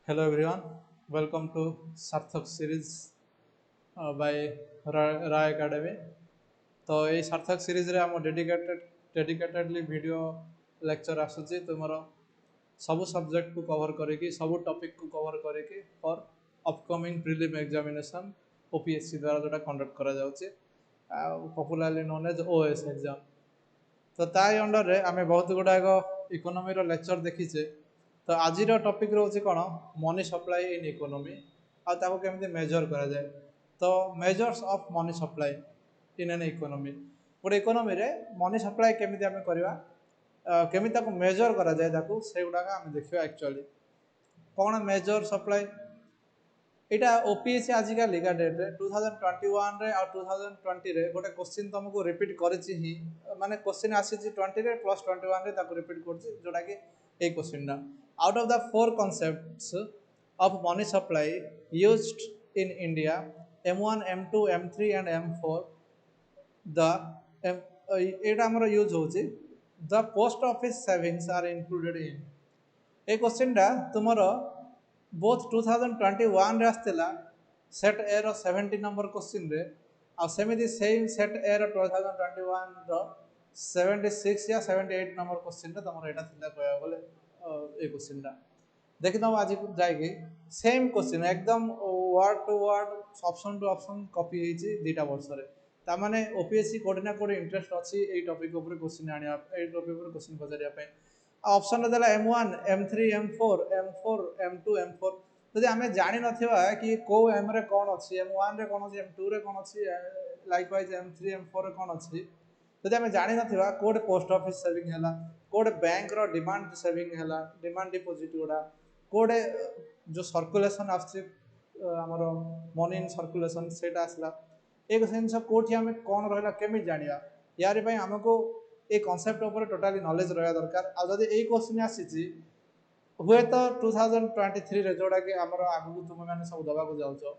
Hello everyone, welcome to Sarthak series by Rai Academy. तो ये सार्थक सीरीज रे हम डेडिकेटेडली वीडियो लेक्चर आसुची तुमर सब सब्जेक्ट को कवर करेगी सब टॉपिक को कवर करेगी for upcoming prelim examination OPSC द्वारा जोटा कंडक्ट करा जाउची popularly known as OS exam तो ताई अंडर रे आमे बहुत गुडाक इकोनॉमी रो लेक्चर देखीचे तो आज टॉपिक रोचे कौन मनी सप्लाई इन इकोनॉमी आउ केमती मेजर करा जाए तो measures of money supply in an economy गोटे इकोनॉमी रे मनी सप्लाई केमती आमे करवा केमती ताको मेजर करा जाए ताको से गुडाक आमे देखिबा एक्चुअली कौन मेजर सप्लाई এটা ओपीएससी आजिकल का डेट रे 2021 रे और 2020 रे गोटे क्वेश्चन तुमको रिपीट करिछि ही माने क्वेश्चन आसीछि 20 रे प्लस 21 रे ताको रिपीट करछि जोटा कि ए क्वेश्चन ना out of the four concepts of money supply used in India M1 M2 M3 and M4 द एटा हमर यूज होछि the post office savings are included in ए क्वेश्चन टा तुमरो बोथ 2021 रे आस्तेला सेट ए रो 70 नंबर क्वेश्चन रे आ सेमिति सेम सेट ए रो 2021 रो 76 या 78 नंबर क्वेश्चन रे तमरो एटा थिला कहया बोले ए क्वेश्चन टा देखि दम आज जायके सेम क्वेश्चन एकदम word to word option to option copy हेछि दीटा वर्ष रे ता माने ओपीएससी कोडी ना कोडी इंटरेस्ट अछि ए टॉपिक ऊपर क्वेश्चन आनिया ए टॉपिक ऊपर क्वेश्चन पचारिया पे ऑप्शन देला M1 M3 M4 M4 M2 M4 जदि आमे जानि नथिबा कि को M रे कोन अछि M1 रे कोन अछि M2 रे कोन अछि लाइक वाइज M3 M4 रे कोन अछि जदि आमे जानि नथिबा कोड पोस्ट ऑफिस सेविंग हैला कोड बैंक रो डिमांड सेविंग हैला डिमांड डिपॉजिट गोडा कोड जो सर्कुलेशन आछि हमरो मनी इन सर्कुलेशन सेटा आसला एक सेंस कोठी आमे कोन रहला केमि जानिया यारि पय हमको ए कॉन्सेप्ट ऊपर टोटली नॉलेज रहा दरकार आ जदि ए क्वेश्चन आसीची हुए तो 2023 रे जोड़ा कि हमरो आगु तुम माने सब दबा को जाउछो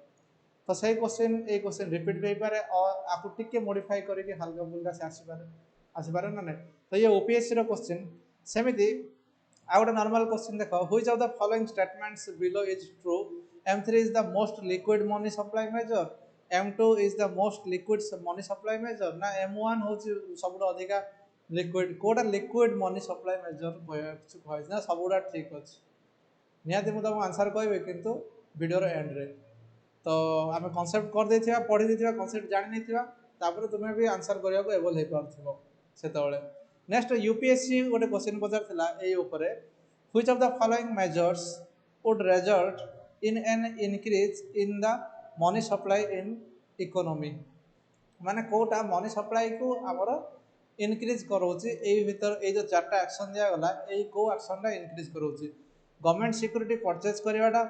तो सही क्वेश्चन ए क्वेश्चन रिपीट होई पारे और आकु टिके मॉडिफाई करके हल्का फुल्का से आसी पारे ना नहीं तो ये ओपीएससी रो क्वेश्चन सेमिति आ गोटे नॉर्मल क्वेश्चन देखो which of the following statements below is true M3 is the most liquid money supply measure M2 is the most liquid money supply measure ना M1 होची सबुठ अधिका लिक्विड कोटा लिक्विड मनी सप्लाई मेजर कहै ना सबुडा ठीक अछि निहाती मु तुमको आंसर कहबे किंतु वीडियो रो एंड रे तो आमे कांसेप्ट कर देथिबा पढि देथिबा कांसेप्ट जानि नेथिबा तापर तुमे भी आंसर करिया को एबल हे पारथिबो सेतबेले नेक्स्ट यूपीएससी गोटे क्वेश्चन पचारथिला एई ऊपरे which of the following measures would result in an increase in the money supply in economy माने कोटा मनी सप्लाई को हमरो इनक्रीज करोची एई भीतर ए जो चारटा एक्शन दिया गला एई को एक्शन टा इनक्रीज करोची गवर्नमेंट सिक्योरिटी परचेज करवाटा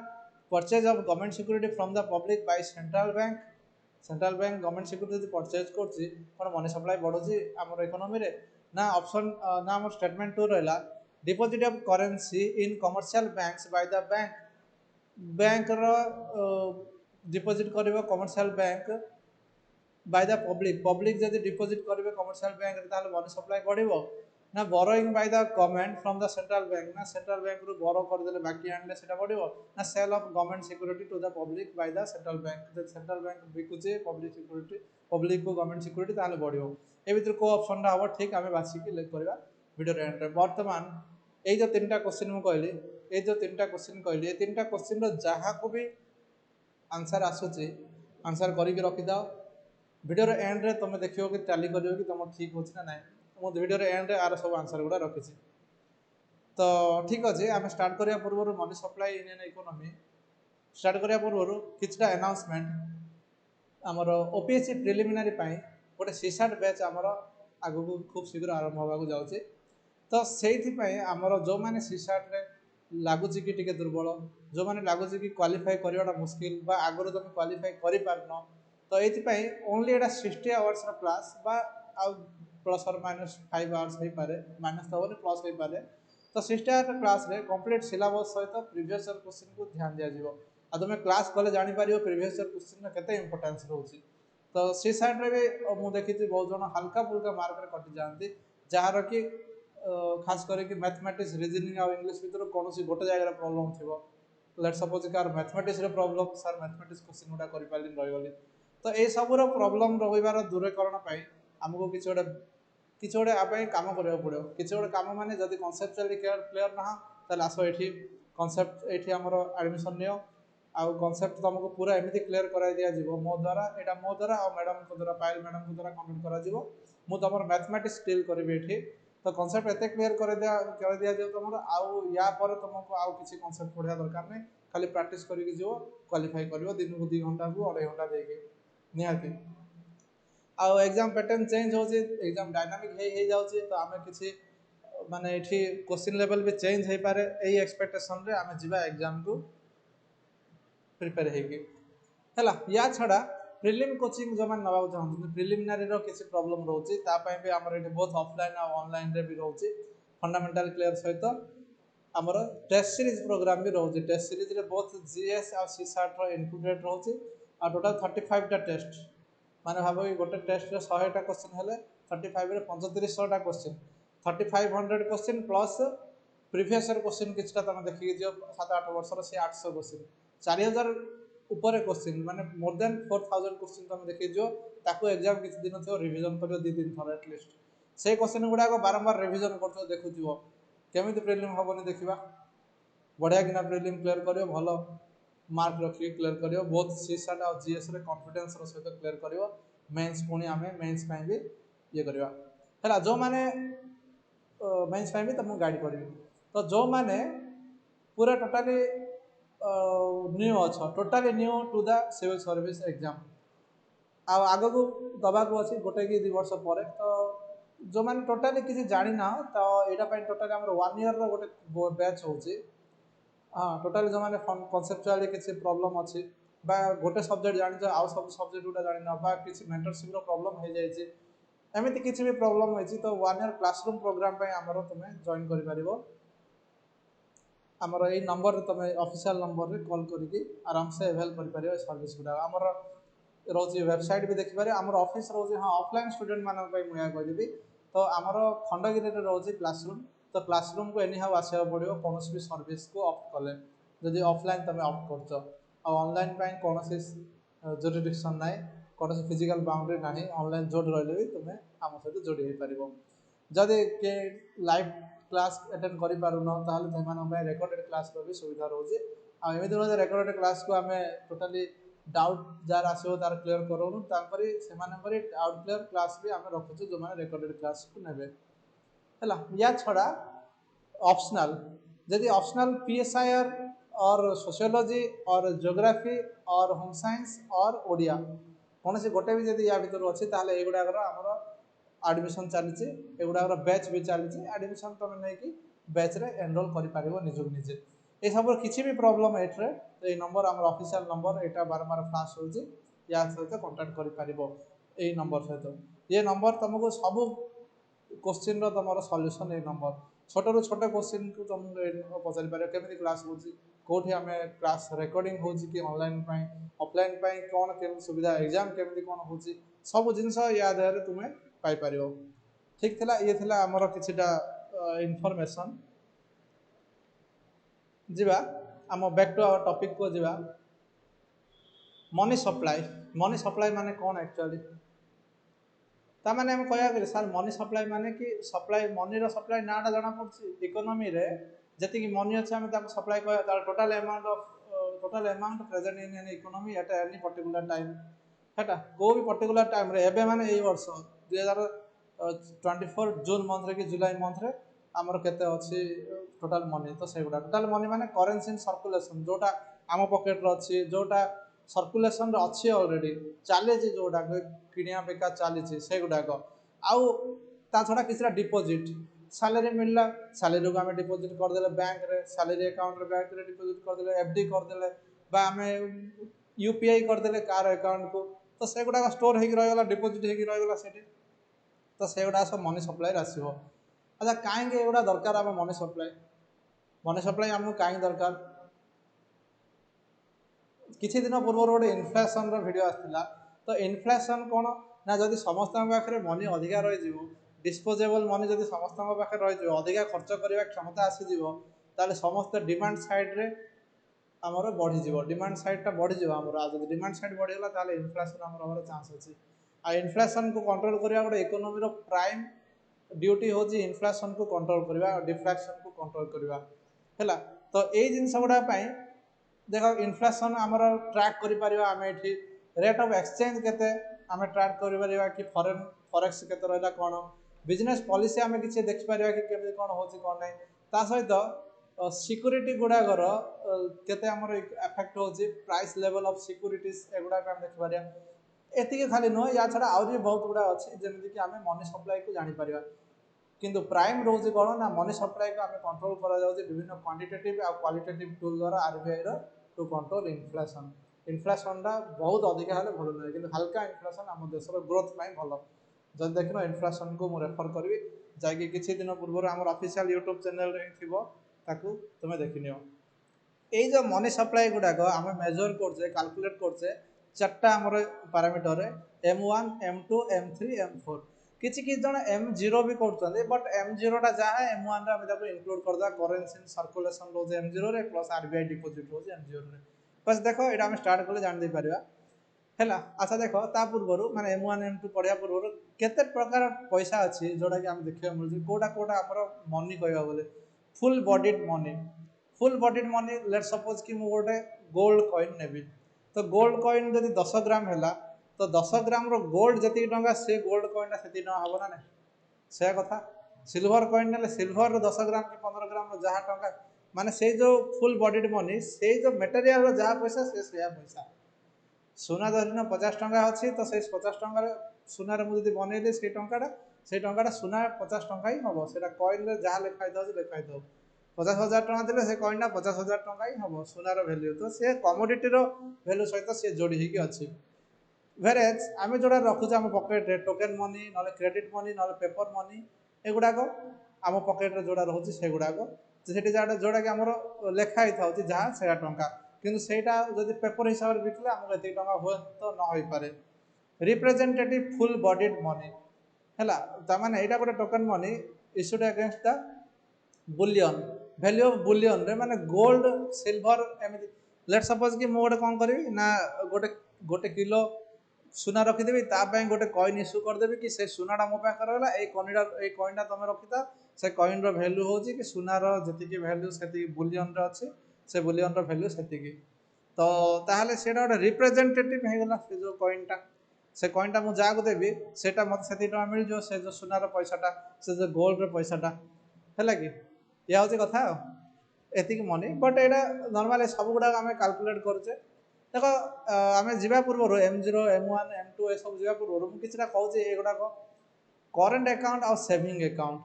purchase of government security from the public by central bank government security purchase करची कोन मनी सप्लाई बढ़ोची हमर इकोनॉमी रे ना ऑप्शन ना हमर स्टेटमेंट 2 रहला deposit of currency in commercial banks by the bank रो डिपॉजिट करबो commercial bank by the public जदि डिपॉजिट करेंगे कमर्शियल बैंक रे मनी सप्लाई बढ़िबो ना borrowing by the government from the central bank ना सेंट्रल बैंक रु बोरो कर देले बाकी आनले सेटा बढ़िबो ना sale of government security to the public by the central bank जदि सेंट्रल बैंक बिकुचे पब्लिक सिक्योरिटी पब्लिक को गवर्नमेंट सिक्योरिटी ताले बढ़िबो ए भीतर को ऑप्शन रा हबो ठीक आमे बासी के लेख करबा वीडियो रे एंड रे वर्तमान ए जो तीनटा क्वेश्चन मु कहली ए जो तीनटा क्वेश्चन कहली ए तीनटा क्वेश्चन रो जहा को भी आंसर आसुची आंसर करी के रखि दाओ वीडियो रे एंड रे तुम देखियो कि टैली करियो कि तुम ठीक होछि ना नै मो वीडियो रे एंड रे आर सब आंसर गुडा रखिछि तो ठीक अछि आमे स्टार्ट करिया पूर्व money supply in an economy start करिया पूर्व किछटा अनाउंसमेंट हमर ओपीएससी प्रिलिमिनरी पई गोटे सीसाट बैच हमर आगु को खूब शीघ्र आरंभ होबा को जाउछि तो सेहिथि पई हमर जो माने सीसाट रे लागुछि कि टिके दुर्बल जो माने लागुछि कि क्वालिफाई करियाटा मुश्किल बा आगरो तुम क्वालिफाई करि पारनो तो ये ओनली एटा 60 आवर्स क्लास बा आ प्लस और माइनस 5 आवर्स हो पारे माइनस तो प्लस हो पारे तो 60 आवर क्लास रे कंप्लीट सिलेबस सहित प्रीवियस ईयर क्वेश्चन को ध्यान दिया जिवो आ तुम क्लास कले जानि पारियो प्रीवियस ईयर क्वेश्चन केते इंपोर्टेंस रहउची तो सी साइड रे भी मु देखिछि बहुत जन हल्का फुल्का मार्क रे कटि जानती जहार कि खास करके मैथमेटिक्स रीजनिंग आ इंग्लिश भीतर कोनोसी गोटे जगह प्रॉब्लम थिबो लेट सपोज कार मैथमेटिक्स रे प्रॉब्लम सर मैथमेटिक्स क्वेश्चन गुडा करि पालिन रहि गली तो ए सब रो प्रॉब्लम रहिबार दूरीकरण पई हमको किछि गोटे आ काम करबा पड़ो किछि गोटे काम माने जदि कन्सेप्चुअली क्लियर ना ताले आसो एठी कन्सेप्ट एठी हमरो एडमिशन नियो आउ कन्सेप्ट तुमको पूरा एमती क्लियर कराई दिया जीवो मो द्वारा एटा मो द्वारा और मैडम को द्वारा पायल मैडम को द्वारा कंडक्ट करा जीवो मु तमर मैथमेटिक्स डील करबी एठी तो कन्सेप्ट एते क्लियर कर दिया जो तुम आउ या पर तुमको आउ किसी कन्सेप्ट पढ़ा दरकार नहीं खाली प्रैक्टिस करके जीव क्वालिफाई कर दिन को 2 घंटा को 2.5 घंटा देके निहाती आउ एग्जाम पैटर्न चेंज हो एग्जाम डायनामिक हे जाउची तो आमे किसी माने एठी क्वेश्चन लेवल भी चेंज हे पारे एई एक्सपेक्टेशन रे आमे जिबा एग्जाम को प्रिपेयर हेगी हैला या छडा प्रिलिम कोचिंग जो मान नबा चाहते प्रिलिमिनरी रो किसी प्रॉब्लम रहउची ता पय भी हमर एठी बहुत ऑफलाइन और ऑनलाइन रे भी रहउची फंडामेंटल क्लियर सहित हमर टेस्ट सीरीज प्रोग्राम भी रहउची टेस्ट सीरीज रे बहुत जीएस और सीसाट रो इंक्लूडेड रहउची आ टोटल 35 टा टेस्ट माने भाबो कि गोटे टेस्ट रे 100 टा क्वेश्चन हेले 35 रे 3500 टा question 3500 question plus previous year question किछटा तमे देखि जो 7-8 वर्ष रो से 800 क्वेश्चन 4000 ऊपर क्वेश्चन माने मोर देन 4000 क्वेश्चन तमे देखि जो ताको एग्जाम किछ दिन थियो रिवीजन करियो 2-3 थर एटलीस्ट से क्वेश्चन गुडा को बारंबार रिवीजन करथो देखु दियो केमिति प्रीलिम हबनी देखिबा बढ़िया किना प्रीलिम क्लियर करियो भलो मार्क रखी क्लियर करियो बहुत सीसाट और जीएस रे कॉन्फिडेंस रो सहित क्लियर करियो मेंस पुनी आमे मेंस पय भी ये करबा हैला जो माने मेंस पय भी तमु गाइड करबी तो जो माने पूरा टोटली न्यू अच्छा totally new to the civil service exam आग को दबा को अच्छी गोटे कि 2 वर्ष पर तो जो मैंने टोटाली किसी जानी ना तो यहाँ टोटाली आम 1 ईयर रो गोटे बैच होची हाँ टोटाली जो मैंने कन्सेप्चुअली किसी प्रॉब्लम अच्छी बा गोटे सब्जेक्ट जानी आउ सब सब्जेक्ट गुटा जानी ना बा किसी मेंटरशिप रो प्रॉब्लम हो जाए एमती किसी भी प्रॉब्लम होती तो 1 ईयर क्लासरूम प्रोग्राम आमर तुम जॉइन कर पारिबो आमर यही नंबर तुम ऑफिशियल नंबर रे कॉल करके आराम से अवेल कर पारिबो सर्विस गुडा आमर रोज वेबसाइट भी देखिपारे आमर ऑफिस रोज हाँ ऑफलाइन स्टूडेंट मानक पई मुया कहदेबी तो आमर खंडगिरी रे रोज क्लासरूम तो क्लासरूम को एनी हाउ आसे पड़ो कौन भी सर्विस को ऑप्ट कले जदि ऑफलाइन तुम ऑप्ट करछ आ ऑनलाइन पई कौन सी जुरिडिक्शन नाइ कौन सी फिजिकल बाउंड्री नाही ऑनलाइन जोड़ रहले भी तुम आम सहित जोड़ी हो पारिबो जदि के लाइव क्लास अटेंड करि पारुन ताले सेमान पई रिकॉर्डेड क्लास रो भी सुविधा रहउची आ एमिति रो रिकॉर्डेड क्लास को हमें टोटली डाउट जार आसो तार क्लियर करोनु तांपरी सेमानकरी डाउट क्लियर क्लास भी आमे रखुछु जो माने रिकॉर्डेड क्लास को नेबे हैला या छडा ऑप्शनल यदि ऑप्शनल पीएसआईआर और सोशियोलॉजी और ज्योग्राफी और होम साइंस और ओडिया कौन से गोटे भी यदि या भीतर अच्छी ताले एगुडा हमर एडमिशन चली एगुडा बैच भी चली एडमिशन तुम नहीं बैच रे एनरोल कर पारिबो निजु निजे ये सब किसी भी प्रॉब्लम एट्रे तो ये नंबर आम ऑफिशियल नंबर यहाँ बारंबार फ्लाश हो या सहित कांटेक्ट कर पारिबो ए नंबर सहित ये नंबर तुमको सब क्वेश्चन रो तुम सॉल्यूशन ए नंबर छोट रू छोट क्वेश्चन को तुम पचारि पारे केमिति क्लास होची कोठी हमें क्लास रिकॉर्डिंग होची कि ऑनलाइन पई ऑफलाइन पई कोन केम सुविधा एग्जाम केमिति कोन होची सब जिंस या देहरे तुमे पाई पारिबो ठीक थिला ये थिला हमर किछिटा इन्फॉर्मेशन जीवा आम बैक टू आवर टॉपिक को जीवा मनी सप्लाई माने कौन एक्चुअली ता माने हम कहया कि सर मनी सप्लाई माने कि सप्लाई मनी रो सप्लाई नाटा जाना पड़छि इकोनॉमी रे जति कि मनी अछि हम ताको सप्लाई कहया तार total amount present in an economy at any particular time हेटा को भी पर्टिकुलर टाइम रे एबे माने एई वर्ष 2024 जून मंथ रे कि जुलाई मंथ रे आमर केते अछि टोटल मनी तो सेगुडा टोटल मनी माने करेंसी इन सर्कुलेशन जोटा आम पॉकेट रो अछि जोटा सर्कुलेशन रो अछि ऑलरेडी चाले जे जोटा किनिया बेका चाली सेगुडा को आउ ता छडा किछरा डिपॉजिट सैलरी मिलला सैलरी को हमें डिपॉजिट कर देले बैंक रे सैलरी अकाउंट रे बैंक रे डिपॉजिट कर देले एफडी कर देले बा हमें यूपीआई कर देले कार अकाउंट को तो सेगुडा का स्टोर हेकि रह गेला डिपॉजिट हेकि रह गेला सेठी तो सेगुडा सब मनी सप्लाई आसीबो अच्छा काहे एगुडा दरकार हम मनी सप्लाई हमको काहे दरकार किछि दिन पूर्व गोटे इन्फ्लेशन रो वीडियो आस्थिला तो इन्फ्लेशन कोन ना जदि समस्त पाखे मनी अधिका रही जीवो डिस्पोजेबल मनी जदि समस्त पाखे रही जीवो अधिका खर्च करबा क्षमता आसी जीवो ताले समस्त डिमांड साइड रे आमर बढ़ीज डिमांड साइडटा बढ़ीज आमर जब डिमांड साइड बढ़ीगला ताले इनफ्लेशन आमर हमार चांस अच्छी आ इनफ्लेशन को कंट्रोल करवा गोटे इकोनोमी प्राइम ड्यूटी हूँ इनफ्लेशन को कंट्रोल करवा डिफ्लेक्शन को कंट्रोल करवा है तो यही जिनस गुड़ा देख इनफ्लेशन आमर ट्रैक कर रेट ऑफ एक्सचेंज केते आम ट्रैक कर कि फॉरेन फॉरेक्स केते रहा कौन बिजनेस पॉलिसी आम कि देखिपर कि केमी कौन हो कौन ना ता सहित सिक्यूरीटी गुड़ाकर केते आमर एफेक्ट हो प्राइस लेवल ऑफ सिक्यूरीटीज एगुड़ा देखिपर एति खाली नुह या छड़ा आउरी बहुत गुड़ा अच्छी जमीक आम मनी सप्लाई को जापर किंतु प्राइम रोज कौन ना मनी सप्लाई को आम कंट्रोल करा विभिन्न क्वांटिटेटिव आ क्वालिटेटिव टूल द्वारा आरबीआई टू कंट्रोल इनफ्लेशन इनफ्लेशनटा बहुत अधिका हेल्ले भल नुहे कि हल्का इनफ्लेशन आम देशर ग्रोथ भल जब देख इनफ्लेशन को मुझे रेफर करी जैकि किसी दिन पूर्व आम ऑफिशियल यूट्यूब चैनल थी तुम्हें देखनी ये जो मनी सप्लाई गुड़ाक आम मेजर करचे कैलकुलेट करचे चार्टा आमर parameter M1 M2 M3 M4 किसी किसी जन M0 भी कर बट M0टा जहाँ M1 इनक्लूड करदे करेन्सी सर्कुलेशन रोज M0 रे प्लस आरबीआई डिपोजिट रोज M0 रे बस देख ये आम स्टार्ट कले जान पारा है अच्छा देख ता पूर्वर माने M1 M2 पढ़ा पूर्व केते प्रकार पैसा अच्छी जोटा कि आम देखा मिलूँ कौटा कौटा आमर मनी कह बोले full bodied money let suppose कि मुझे गोटे गोल्ड कॉइन नेबी तो गोल्ड कॉइन जब 10 ग्राम है तो 10 ग्राम रो गोल्ड जी टाँग से गोल्ड कॉइनटा से हम ना से कथा सिल्वर कॉइन ने सिल्वर 10 ग्राम कि 15 ग्राम जहाँ टाँग माने से जो फुल बॉडीड मनी से जो मेटेरियल जहाँ पैसा से पैसा सुना धरन 50 टंका अच्छी तो से 50 टंकार सुनार मुझे बनइली से टाटा सुना 50 टंका ही हम से कॉइन जहाँ लिखाई लिखाई दो 50,000 टंका देले से कॉइनटा 50,000 टंका ही हम सुनार भैल्यू तो सी कमोडिटीर भैल्यू सहित सी जोड़ी होगी अच्छी भेरेज आम जोड़ा रखुचे आम पकेट्रे टोकेन मनी ना क्रेडिट मनी ना पेपर मनी एगुड़ाक आम पकेट्रे जोड़ा रोचे से गुड़ाक जोड़ा कि आमर लेखाई था जहाँ से टंका किंतु सेटा जदि पेपर हिसाब से बिकले आमको एत टंका हुए तो न हो पारे रिप्रेजेंटेटिव फुल बॉडीड मनी है ताने यहाँ गोटे token money issued against the Boolean value of Boolean रे माने गोल्ड सिल्वर एमती लेट सपोज कि मुझे कौन करी ना गोटे गोटे किलो सुना रखीदेवी गोटे कॉइन इश्यू करदेवी कि से सुनाटा मो पाखे रहा ये कॉइनटा तुम रखी से कॉइन वैल्यू हो कि सुनार जी वैल्यू से बुलियन अच्छी से बुलियन वैल्यू से तो ताहले सेटा गोटे रिप्रेजेंटेटिव होगा से जो कॉइनटा मुझे जहाँ को देवी से मत से मिल जाओ से जो सुनार पैसाटा से जो गोल्ड पैसाटा है कि या हूँ कथा एतिक मनी बट यहाँ नॉर्मली सब गुड़ाक आम कैलकुलेट करुचे देख आम जा पूर्व M0 M1 M2 ये सब जा पूर्व मुझे कहूँ एगुड़ाक करेन्ट अकाउंट और सेविंग अकाउंट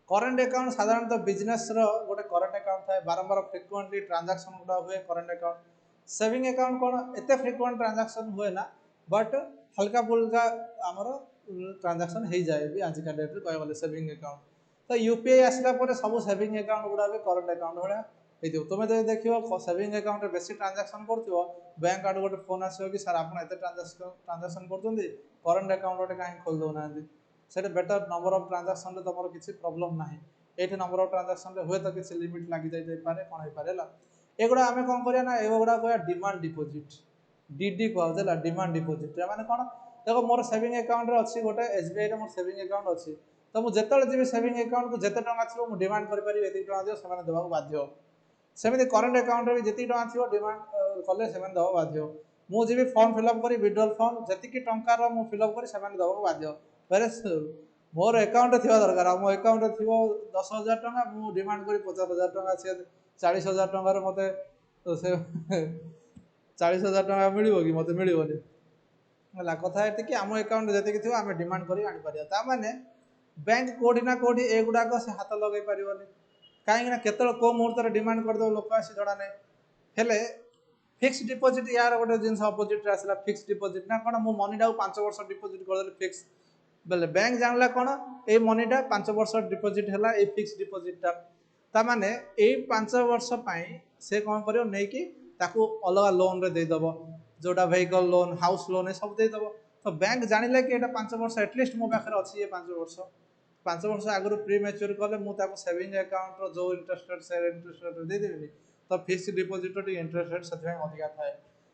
करेन्ट अकाउंट साधारणतः बिजनेस गोटे करेन्ट अकाउंट थाए बारंबार फ्रिक्वेंटली ट्रांजैक्शन गुड़ा हुए करेन्ट अकाउंट सेविंग अकाउंट कौन एत फ्रिक्वेंट ट्रांजैक्शन हुए ना बट हल्का फुल्का आमर ट्रांजैक्शन हो जाए भी आजिका डेट्रे कह गले सेविंग अकाउंट तो यूपीआई आसला सब सेविंग अकाउंट गुड़ा भी करेन्ट अकाउंट भाया हो तुम जब देख सेविंग अकाउंट बेसी ट्रांजैक्शन कर बैंक आड़ गोटे फोन आसो कि सर आप ट्रांजैक्शन कर करेन्ट अकाउंट गोटे कहीं खोल दौना से बेटर नंबर ऑफ ट्रांजैक्शन तुम किसी प्रॉब्लम ना ये नंबर ऑफ ट्रांजैक्शन हुए तो किसी लिमिट लगी जाए कौन हो पारे एगुड़ा आम कौन करा एगुड़ा कह डिमांड डिपोजिट डीडी कहला डिमांड डिपोजिट मैंने कौन देखो मोर सेविंग अकाउंट अच्छी गोटे SBI मोर सेविंग अकाउंट अच्छी तो मुझे जी सेविंग अकाउंट को जिते टाँग थी मुझे डिमांड करें ये दियो से देवाक बाध्य सेमती करेन्ट अकाउंट भी जी टाँग थी डिमांड कले से देवा बाध्य मुझे फॉर्म फिलअप करी विड्रॉल फॉर्म जी टंकार मुझे फिलअप करी देवाक बाध्य वेरे मोर अकाउंट थी दरकार मो अकाउंट थी 10,000 टंका मुझे डिमांड करी 50,000 टंका सी 40,000 टंकार मत से 40,000 टंका मिल कि मत मिलनी है कथा ये आम अकाउंट जी थी आम डिमांड कर आनीपर बैंक कौटी ना कौटी एगुड़ाक से हाथ लगे पारनि कहीं केत कौ मुहूर्त डिमांड करदे लोक आसी जड़ा नहीं हेले फिक्स डिपोजिट यार गोटे जिन अपोजिट आसला फिक्स डिपोजिट ना कौन मो मनीटा 5 वर्ष डिपोजिट करदे फिक्स बेले बैंक जानला कौन ये मनीटा 5 वर्ष डिपोजिट है ये फिक्स डिपोजिटा ताने ये 5 वर्ष से कौन कर अलग लोन रे देदेव जोटा व्हीकल लोन हाउस लोन ये सब देदेव तो बैंक जानिले कि ये 5 वर्ष एटलिस्ट मो पाखे अच्छी ये 5 वर्ष आगु प्री मैच्योर कले मुझे सेविंग अकाउंट जो इंटरेस्ट रेट से इंटरेस्ट रेट देदेवी तो fixed deposit T interest rate से अधिका थाए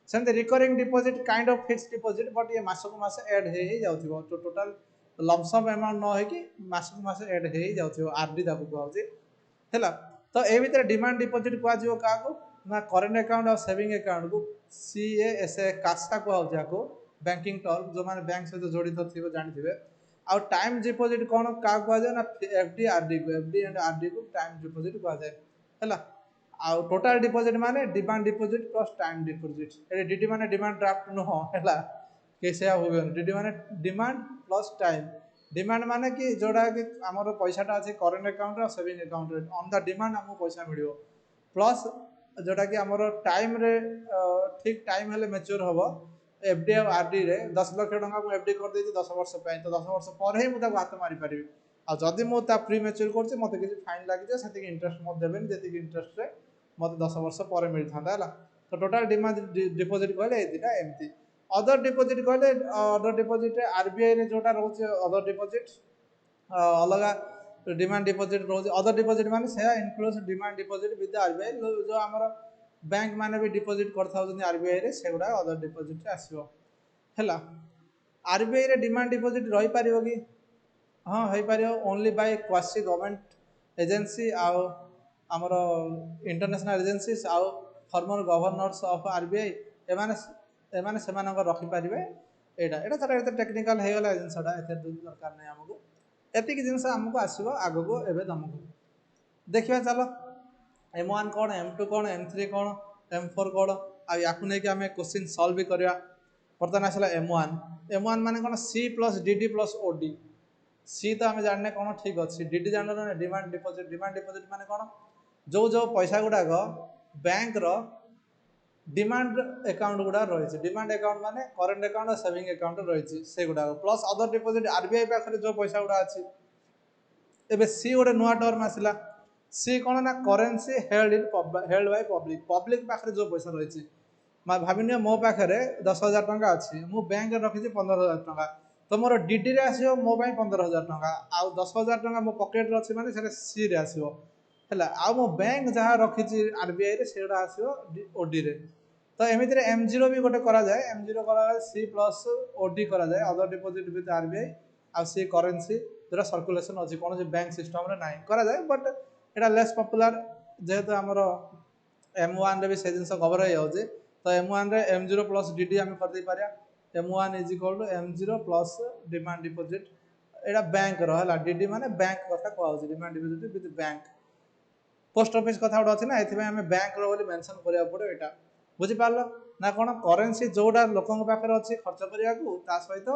सेमती recurring deposit kind of fixed deposit but ये मासक मास ऐड हे जाउथिबो तो टोटल लमसम अमाउंट न है कि मासक मास ऐड हे जाउथिबो आरडी ताको कहउछि हैला तो ए भीतर डिमांड डिपोजिट कुआ जिवो काको ना करेंट अकाउंट और सेविंग अकाउंट को सीएएसए कासा कहउछि आको बैंकिंग टर्म जो माने बैंक सहित जड़ित थिबो जानिथिबे आ टाइम डिपोजिट कोन का कुआ जाय ना एफडी आरडी को एफडी एंड आरडी को टाइम डिपोजिट कुआ जाय हैला आ टोटल डिपोजिट माने demand deposit plus time deposit ए डीडी माने डिमांड ड्राफ्ट न हो हैला कैसे होबे डीडी माने डिमांड प्लस टाइम डिमांड माने कि जोड़ा कि हमर पैसाटा अछि करेंट अकाउंट और सेविंग अकाउंट रे ऑन द डिमांड हमको पैसा मिलियो प्लस जोड़ा कि हमर टाइम रे ठीक टाइम हेले मैच्योर होबो एफडी और आरडी रे 10 लाख टका को एफडी कर देती 10 वर्ष पे तो 10 वर्ष पर ही मुझे हाथ मारी पारिबी आ जदि मो ता प्री मैच्योर करछि मते किछि फाइन लागि जे सेति इंटरेस्ट मत देबेन जेति इंटरेस्ट रे मते 10 वर्ष पर मिल थांदा हला तो टोटल डिमांड डिपॉजिट कहले एदिटा एमती अदर डिपॉजिट कहले अदर डिपॉजिट रे आरबीआई रे जोटा रहउछि अदर डिपॉजिट अलगा डिमांड डिपॉजिट रहउछि अदर डिपॉजिट माने से includes demand deposit with RBI जो हमर बैंक माने भी डिपॉजिट करथाउ जनी आरबीआई रे सेगुडा अदर डिपॉजिट रे आसीबो हैला आरबीआई रे डिमांड डिपॉजिट रही पारिबो कि हां होई पारिबो only by quasi government agency आ हमर इंटरनेशनल एजेंसीज आ फॉर्मर गवर्नर्स ऑफ आरबीआई एमाने सेमानक रखि पारिबे एटा तर एते टेक्निकल हे गला जिंसडा एते दरकार नै हमकु एतिक जिंस हमकु आसीबो आगो एबे दमकु देखिबा चलो M1 कौन M2 कौन M3 कौन M4 कौन आ याकु नै कि हमें क्वेश्चन सॉल्व भी करिया वर्तमान आसला M1 माने कौन C plus DD plus OD C तो हमें जानने कौन ठीक अच्छी DD जानल ना डिमांड डिपोजिट माने कौन जो जो पैसा गुडा बैंक रो डिमांड अकाउंट गुडा रही डिमांड अकाउंट माने करेंट अकाउंट और सेविंग अकाउंट रही से गुडा प्लस अदर डिपोजिट आरबीआई पाखरे जो पैसा गुडा अछि एबे सी गोटे नुआ टर्म आसला सी कौन ना करेन्सी हेल्ड बाय पब्लिक पाखरे जो पैसा रही भाविनियो मो पाखे 10,000 टंका अच्छी मु बैंक रखी 15,000 टंका तो मोर डीडी रे आसीबो मो पाई 15,000 टंका आ 10,000 टंका मो पॉकेट रे अछि माने सेटा सी रे आसीबो हैला आ मो बैंक जहाँ रखी आरबीआई रे सेटा आसीबो ओडी रे तो एमिति रे M0 भी गोटे करा जाए M0 करा जाए C प्लस OD करा जाए अदर डिपोजिट विथ आरबीआई आ सी करेन्सी जोरा सर्कुलेशन अछि कोन जे बैंक सिस्टम रे नाही करा जाए बट एटा लेस पॉपुलर जेहेतु हमर M1 रे भी से जिंस कवर हो जाउजे तो M1 रे M0 प्लस DD हम कर दे पारिया M1 is equal to M0 plus demand deposit एटा बैंक रो हला DD माने बैंक कथा कहउछि demand deposit with bank post office कथा उडा अछि ना एथि हमें बैंक रो बोली मेंशन करिया पड़ो एटा बुझी पारलो ना कोन करेन्सी जोडा लोकन पाखरे अछि खर्च करिया को ता सहित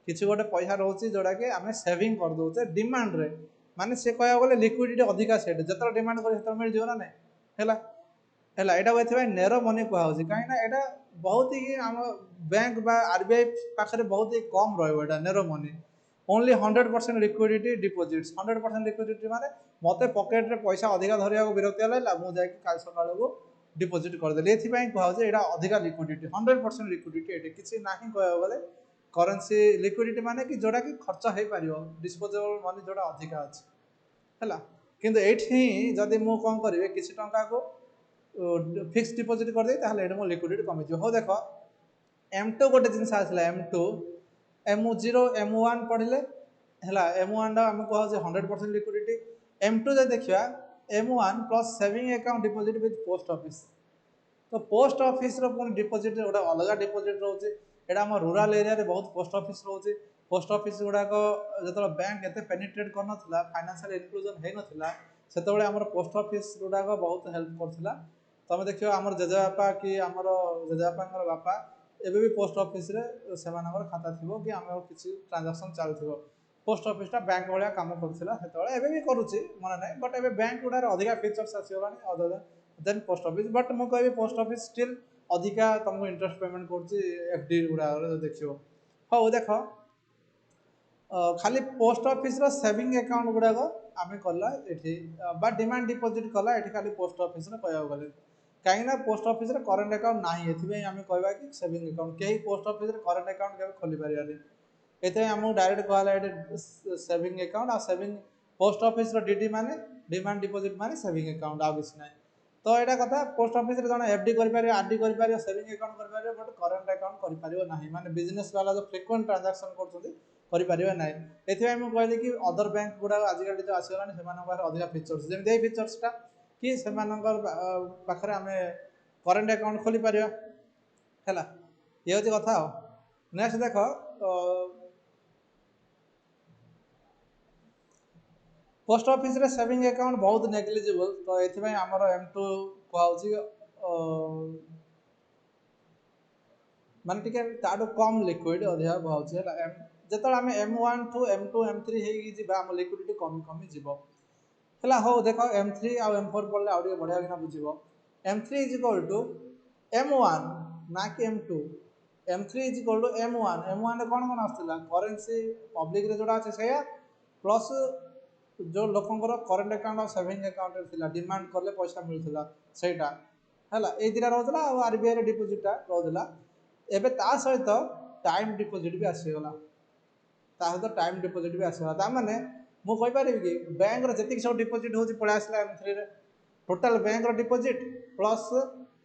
किछि गोटे पैसा रहउछि जोडा के हमें सेविंग कर दोचे डिमांड रे माने से कहया बोले लिक्विडिटी अधिका सेट जतर डिमांड करे ततर मिल जियो ना नै हैला हैला एटा एथि नेरो मनी कहउछि काहे ना एटा बहुत ही हम बैंक बा आरबीआई पाखरे बहुत ही कम रहइबो एटा narrow money only 100% liquidity deposits 100% liquidity माने मते पॉकेट रे पैसा अधिका धरिया को विरक्ति हला मु जाय कि काल सकाळ को डिपॉजिट कर देले एथि पई कहउछि एटा अधिका लिक्विडिटी 100% लिक्विडिटी एटे किछि नाही कहया बोले करेंसी लिक्विडिटी माने कि जोडा कि खर्च हे पारियो डिस्पोजेबल मनी जोडा अधिका अछि हैला किंतु एठी जदि मु कोन करिवे किछि टंका को फिक्स डिपॉजिट कर दे ताहले एटा मो लिक्विडिटी कमी जो हो देखो M2 गोटे जिंस आसला M2 M0 M1 पढिले हैला M1 दा हम कहउ जे 100% लिक्विडिटी M2 जे देखिया M1 plus saving account deposit with post office तो पोस्ट ऑफिस रो कोन डिपॉजिट गोटे अलग डिपॉजिट रहउछि एटा हम रूरल एरिया रे बहुत पोस्ट ऑफिस रहउछि पोस्ट ऑफिस गुडा को जतरा बैंक एते पेनिट्रेट कर नथला फाइनेंशियल इंक्लूजन हे नथला सेतबेले हमर पोस्ट ऑफिस गुडा को बहुत हेल्प करथला तमे देखियो हमर जजापा कि हमर जजापांगर बापा एबे भी पोस्ट ऑफिस रे सेमानकर खाता थिबो कि हमर किछि ट्रांजैक्शन चलथिबो पोस्ट ऑफिस टा बैंक वाला काम करथिला सेतबेले एबे भी करूछि माने नै बट एबे बैंक गुडा रे अधिका फीचर्स आसीबानी other than post office but मु कहबी पोस्ट ऑफिस स्टिल अधिका तुमको इंटरेस्ट पेमेंट करछि एफडी गुडा रे देखियो हो देखो खाली पोस्ट ऑफिस रो सेविंग अकाउंट गुडा को आमे करला एठी बा डिमांड डिपॉजिट करला एठी खाली पोस्ट ऑफिस रे कहया गले काहे ना पोस्ट ऑफिस रे करंट अकाउंट नाही एथिबे आमे कहबा कि सेविंग अकाउंट केही पोस्ट ऑफिस रे करंट अकाउंट के खोली पारियानी एते हम डायरेक्ट कहला एटे सेविंग अकाउंट आ सेविंग पोस्ट ऑफिस रो डीडी माने डिमांड डिपॉजिट माने सेविंग अकाउंट आ किछ नै तो यहाँ कथा पोस्ट ऑफिस रे जन एफडी कर आरडी कर सेविंग अकाउंट कर बट करेंट अकाउंट कर माने बिजनेस वाला जो फ्रिक्वेंट ट्रांजैक्शन कर ना ये मुझे कहली कि अदर बैंक गुड़ा आजिकल जो आसगलानी से अधिक फीचर्स जमी यही फीचर्सटा कि से पाखे आम करेंट अकाउंट खोली पार है ये हूँ कथा नेक्स्ट देख पोस्ट ऑफिस रे सेविंग अकाउंट बहुत नेग्लिजिबल तो ये आमर M2 कहूँ माने टिके ताडू कम लिक्विड अधिका कहूँ है जो आम M1 टू M2 M3 हो लिक्विडिटी कमी कमी जीव है हो देख M3 आउ M4 पढ़ले आउ बढ़िया कि बुझे M3 is equal to M1 ना कि M2 M3 is equal to M1 M1 कौन कौन आसला करेन्सी पब्लिक जोड़ा अच्छे से प्लस जो लोकंर करेन्ट अकाउंट और सेविंग अकाउंट डिमांड कले पैसा मिलता सेटा है ये दुटा रोला आरबीआई डिपोजिटा रोला एवं ता सहित टाइम डिपोजिट भी आसीगला सहित टाइम डिपोजिट भी आसगला मैंने मुझे कि बैंक जी सब डिपोजिट हो पलि आसला M3 total bank deposit plus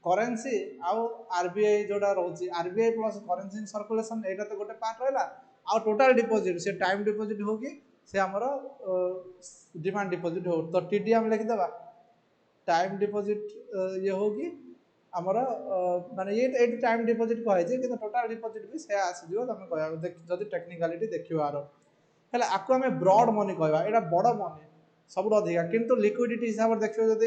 currency आउ आरबीआई जोड़ा रोचे आरबीआई प्लस करेन्सी सर्कुलेशन यहाँ तो गोटे पार्ट रहा आउ टोटाल डिपोजिट से टाइम डिपोजिट हो कि से आमर डिमांड डिपोजिट हो तो टीडी आम लिखिदेवा टाइम डिपोजिट ये हो कि आमर माने ये टाइम डिपोजिट कहे कि टोटाल डिपोजिट भी से आसीज तुम कह टेक्निकालिटी देखिए आर है आपको आम ब्रॉड मनी कहवा यहाँ बड़ मनी सब अधिका किंतु लिक्विडिटी हिसाब से देखिए जब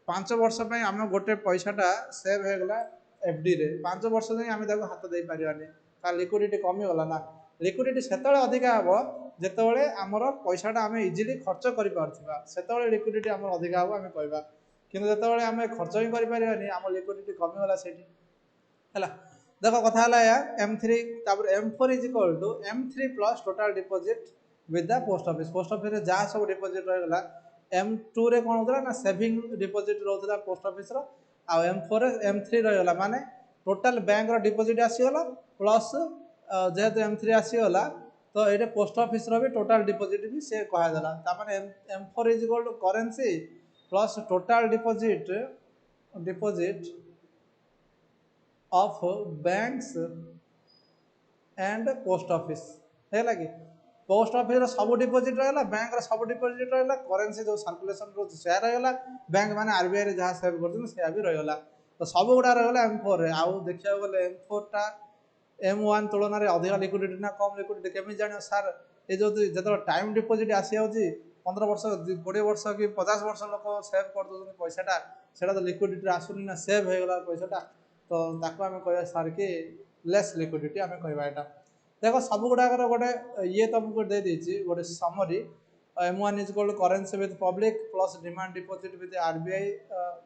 5 वर्ष आम गोटे पैसाटा सेव होगला एफडी रे 5 वर्ष जाए आम हाथ दे पारानी तार लिक्विडिटी कमीगला ना लिक्विडिटी से अधिका हम जितेबाला आमर पैसाटा आम इजिली खर्च कर लिक्विडिटी आम अधिका हम आम कहवा कि जितेबाला आम खर्च ही करें आम लिक्विडिटी कमीगला से है देख कथा है M3 M4 is equal to M3 plus total deposit with the post office जहाँ सब डिपोजिट रहा M2 रे कौन होता ना सेविंग डिपोजिट रोला पोस्ट ऑफिस आ M4 M3 रहीगला माने टोटाल बैंक डिपोजिट आसीगला प्लस जेहेतु M3 आसीगला तो ये पोस्ट ऑफिस भी टोटाल डिपोजिट भी से कहदेला ताने M4 is equal to currency plus total deposit deposit of banks and post office है कि पोस्ट ऑफिस सब डिपोजिट रहा बैंक सब डिपोजिट रहा करेन्सी जो सर्कुलेशन रोचे रहा बैंक मैंने आरबीआई जहाँ सेव कर भी रहीगला तो सब गुड़ा रहीगला M4 रे आउ देखा गले M4 टा M1 तुलन में अधिक लिक्विडिटी ना कम लिक्विडिटी केमी जान सार ये जो जो टाइम डिपोजिट आसी 15 वर्ष 20 वर्ष कि 50 वर्ष लोक सेव कर दौरान पैसाटा से लिक्विडिटी आसुनी ना सेव होगला पैसाटा तो आम कह सार कि लेस लिक्विडिटी आम कहवा देख सब गुड़ाकर गोटे ये तुमको दे देती गोटे summary M1 is equal to currency with public plus demand deposit with RBI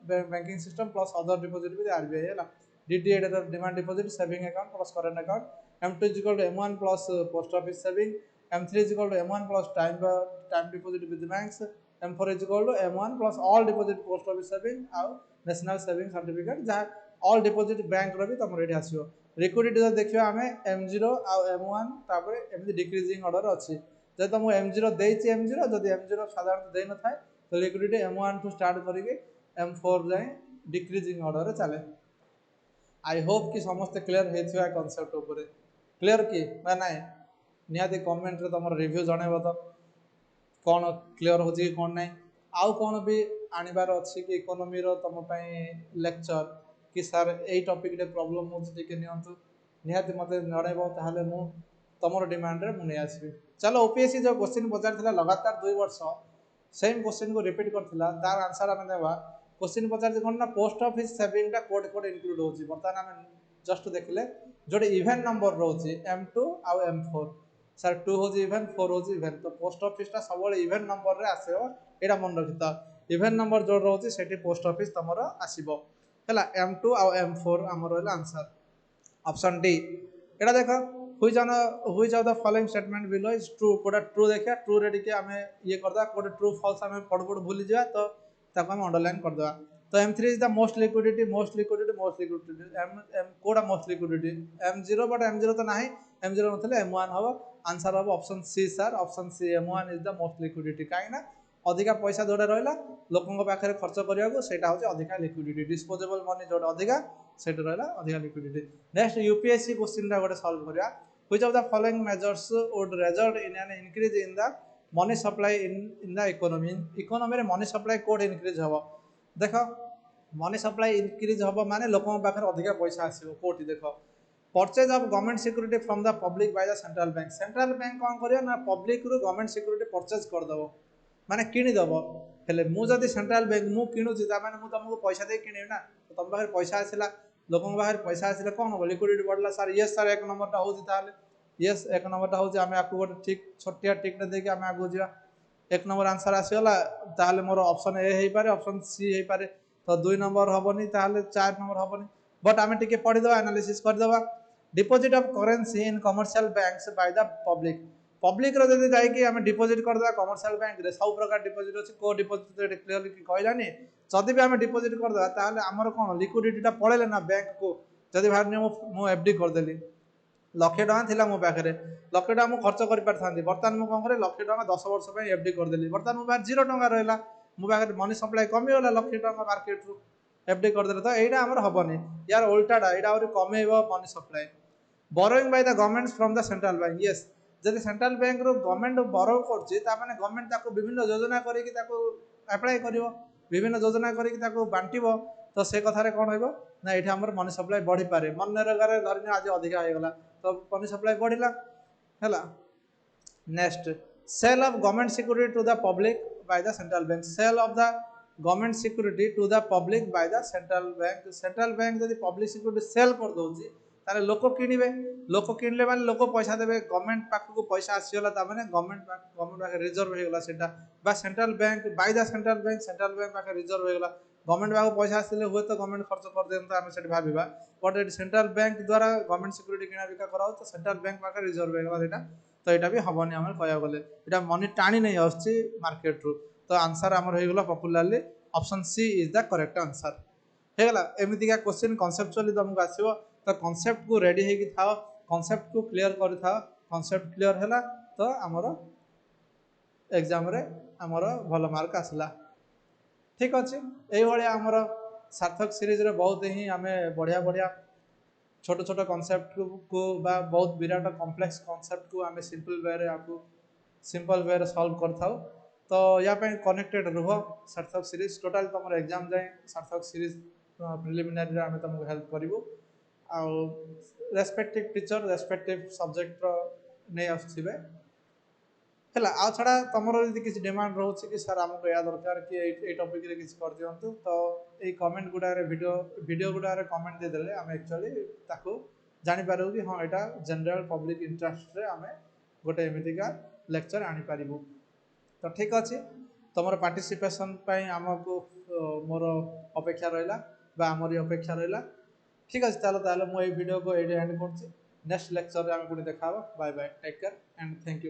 banking system plus other deposit with RBI है DD demand deposit saving account plus current account M2 is equal to M1 plus post office saving M3 is equal to M1 plus time deposit with banks M4 is equal to M1 plus all deposit post office saving आउ national saving certificate जहाँ all deposit bank रो भी तुम ये आसो liquidity देखिए आम M0 आउ M1 तापर एमती डिक्रीजिंग ऑर्डर अच्छी जब तुम M0 देती M0 जब M0 साधारण दे न था तो लिक्विडिटी M1 टू स्टार्ट करके M4 जाए डिक्रीजिंग ऑर्डर चले आई होप कि समस्त क्लियर होता कनसेप्ट उपर क्लियर कि ना निहाती कमेंट रे तुम रिव्यू जनइब तो कौन क्लियर हो कौन ना आउ कौन भी आनबार अच्छी कि इकोनोमी तुम लेक्चर कि सार यही टॉपिक रे प्रॉब्लम होती नियंतु निहाती मत जनइब ताहले मु तुम डिमांड रे मुझे आसबि चलो ओपीएससी जो क्वेश्चन पचार लगातार 2 वर्ष सेम क्वेश्चन को रिपीट करथिला तार आंसर आम देवा क्वेश्चन पचार कौन ना post office saving code code include होची बर्तमान आम जस्ट देखले जोटे इवेंट नंबर रोची M2 आउ M4 सर 2 हो इवेंट 4 हो इवेंट तो पोस्ट ऑफिस सब इवेंट नंबर रे आसो यहाँ मन रखी तो इवेंट नंबर जो रोचे से पोस्ट ऑफिस तुम आसो है M2 आउ M4 आम रहा आंसर ऑप्शन डी एटा देख हुई of the following statement below is true कोटा ट्रू देखा ट्रू रे टिके आम ये करदा कोटे ट्रू फॉल्स आम पड़ पड़ भूली जा तो ताको हम अंडरलाइन कर देबा तो M3 is the most liquidity कोटा most liquidity M0 but M0 तो नहीं M0 मतलब M1 हम आंसर हम option C sir option C M1 is the most liquidity कहीं अधिका पैसा जोड़ा रहा लोकों पाखे खर्च करने से अधिका लिक्विडिटी डिस्पोजेबल मनी जो अधिका से रहा अधिका लिक्विडिटी। नेक्स्ट यूपीएससी क्वेश्चन गोटे सॉल्व करिया which of the following measures would result in an increase in the money supply in the economy रे मनी सप्लाई कोड इंक्रीज हम देख मनी सप्लाई इंक्रीज हम माने लोकों पाखे अधिका पैसा आसो कोटी देख purchase of government security from the public by the central bank कौन करियो ना पब्लिक रु गवर्नमेंट सिक्योरिटी परचेज कर दबो माने किनी दबो हेले मु जदी सेंट्रल बैंक मु किनुची ता माने मु तुमको पैसा दे किनी ना तो तुम पाखे पैसा आसिला लोकों पाखे पैसा आसिले कौन हो लिक्विडिटी बढ़ला सर यस सर एक नंबर टा होची ताले यस एक नंबर टा होची आमे आकु गोटे ठीक छोटिया टिक ने देके आमे आगु जिया एक नंबर आंसर आसीगला ताले मोर ऑप्शन ए हेई पारे ऑप्शन सी हेई पारे तो 2 नंबर हबनी ताले 4 नंबर हबनी बट आमे टिके पढी दवा एनालिसिस कर दवा deposit of currency in commercial banks by the public रो जदी जाई कि हमें डिपोजिट कर दवा कमर्शियल बैंक रे सब प्रकार डिपोजिट अछि को डिपोजिट क्लियरली कहलानी जदी भी हमें डिपोजिट कर दवा ताले हमर कोन लिक्विडिटी टा पळेले ना बैंक को जदी भार मु एफडी कर देली लक्षे टका थिला मो पाखे लक्षे टका मु खर्च कर पारथांती बर्तमान मु कोन करे लक्षे टका 10 वर्ष पे एफडी कर देली बर्तमान मो पाखे 0 टका रहला मो पाखे मनी सप्लाई कमी होला लक्षे टका मार्केट रु एफडी कर देले तो एटा हमर हबनी यार उल्टाडा एटा और कमेइबो money supply borrowing by the government from the central bank yes जदि सेंट्रल बैंक रो गवर्नमेंट बोरो करछि ता माने गवर्नमेंट ताको विभिन्न योजना करी कि ताको अप्लाई करिवो विभिन्न योजना करी कि ताको बांटिबो तो से कथा रे कोन होइबो ना एठी हमर मनी सप्लाई बढ़ी पारे मनरेगा रे धरने आज अधिका हो गला तो मनी सप्लाई बढ़िला हैला। Next sale of government security to the public by the central bank sale of the government security to the public by the central bank जदि पब्लिक सिक्योरिटी सेल कर दोची तारे लोक किनिबे लोक किनले माने लोक पैसा देबे गवर्नमेंट पाख को पैसा आसीगला ता माने गवर्नमेंट पाख रिजर्व हो गला सेटा बा central bank by the central bank पाख रिजर्व हो गला गवर्नमेंट पाख पैसा आसीले हुए तो गवर्नमेंट खर्च कर देन तो हमें सेट भाबीबा बट एटी सेंट्रल बैंक द्वारा गवर्नमेंट सिक्योरिटी किना बिका कराओ तो सेंट्रल बैंक पाख रिजर्व हो गला सेटा तो एटा भी हबनी हमर कहया गले एटा मनी टाणी नै आछी मार्केट रु तो आंसर हमर हो गला popularly option C is the correct answer हे गला एमिति का क्वेश्चन कांसेप्चुअली तुमको आसीबो तो कांसेप्ट को रेडी हे कि थाओ कांसेप्ट को क्लियर कर थाओ कांसेप्ट क्लियर हैला तो हमर एग्जाम रे हमर भलो मार्क आसला ठीक अछि एई भलिया हमर सार्थक सीरीज रे बहुत ही हमें बढ़िया बढ़िया छोट छोट कांसेप्ट को बा बहुत विराट कॉम्प्लेक्स कांसेप्ट को हमें सिंपल वे रे आपको सिंपल वे रे सॉल्व कर थाओ तो या पे कनेक्टेड रहो सार्थक सीरीज टोटल तमर एग्जाम जाए सार्थक सीरीज प्रिलिमिनरी रे हमें तुमको हेल्प करिवो आ रेस्पेक्टिव टीचर रेस्पेक्टिव सब्जेक्ट नहीं आसथिबे हैला आ छड़ा तमरो यदि किसी डिमांड रहउछि कि सर हमको या दरकार कि ए टॉपिक रे किछ कर दियंतु तो ए कमेंट गुडा रे वीडियो गुडा रे कमेंट दे देले हम एक्चुअली ताको जानि पारु कि हां एटा जनरल पब्लिक इंटरेस्ट रे हमें गोटे एमिति का लेक्चर आनी पारिबु तो ठीक अछि तमरो पार्टिसिपेशन पई हमको मोर अपेक्षा रहला बा हमरी अपेक्षा रहला ठीक अछि ताले मो ए वीडियो को एडी एंड करछि नेक्स्ट लेक्चर रे हम पुनी देखाबो bye bye take care and thank you.